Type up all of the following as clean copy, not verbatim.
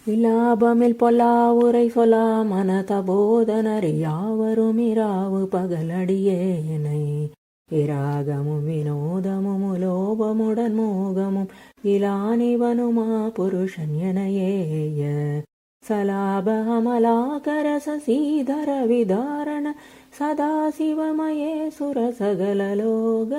இலாபமில் பொல்லா உரை சொல்லா மனத போதனரி யாவரும் இராவு பகலடியேனை இராகமும் வினோதமும் உலோபமுடன் மோகமும் இலானிவனுமா புருஷன் எனையேய சலாபமலாகர சசீதர விதாரண சதாசிவமயே சுரசகலலோக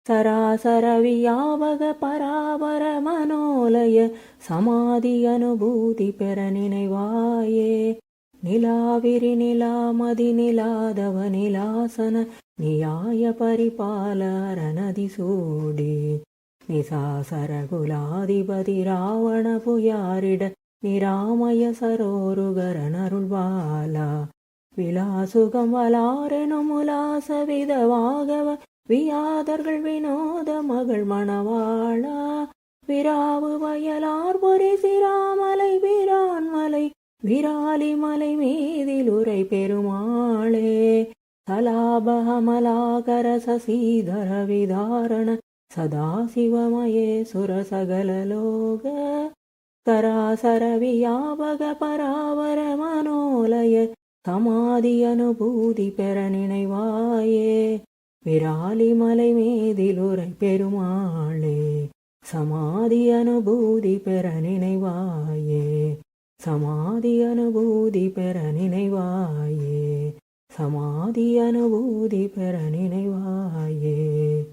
சராசர வியாபக பராபர மனோலய சமாதி அனுபூதி பெற நினைவாயே நிலாவிரி நிலாமதி நிலாதவ நிலாசன நியாய பரிபாலர நதி சூடி நிசாசர குலாதிபதி ராவண புயாரிட நிராமய சரோருகரனருள்வாலா விலாசுகம் வலாரெனும் உலாச விதவாகவ வியாதர்கள் வினோத மகள் மணவாளா விராவு வயலார் பொறி சிராமலை விரான்மலை விராலி மலை மீதில் உரை பெருமாளே சலாபமலாகர சசீதர விதாரண சதாசிவமயே சுரசகலலோக சராசர வியாபக பராவர மனோலய சமாதி அனுபூதி பெற நினைவாயே விராலி மலை மேதிலுரை பெருமாளே சமாதி அனுபூதி பெற நினைவாயே சமாதி அனுபூதி பெற நினைவாயே சமாதி அனுபூதி பெற நினைவாயே